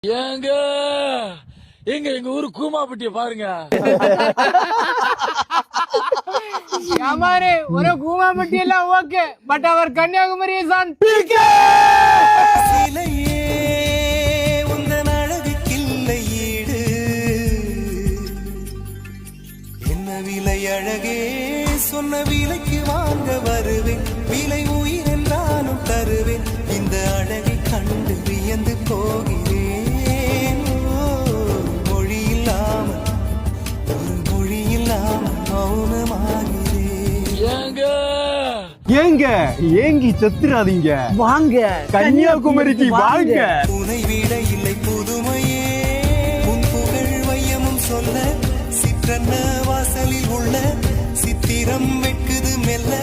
ஏங்க எங்க எங்க ஊரு கூமாப்பட்டிய பாருங்க. யாமாரு ஒரு கூமாப்பட்டி எல்லாம் ஓகே, பட் அவர் கன்னியாகுமரி சான் சிலையே உந்தன் அழகுக்கில்லை ஈடு, என்ன விலை அழகே சொன்ன விலைக்கு வாங்க வருவேன், விலை உயிர் என்றாலும் தருவேன், இந்த அழகை கண்டு வியந்து போகிறேன். மொழி இல்லாமல் ஒரு மொழி இல்லாமல் மௌனமாகிறேன். ஏங்க ஏங்கி செத்துறாதீங்க, வாங்க கன்னியாகுமரிக்கு வாங்க. உனை விட இல்லை புதுமையே, உன் புகழ் வையமும் சொல்ல சிற்றன்ன வாசலில் உள்ள சித்திரம் வெட்குது மெல்ல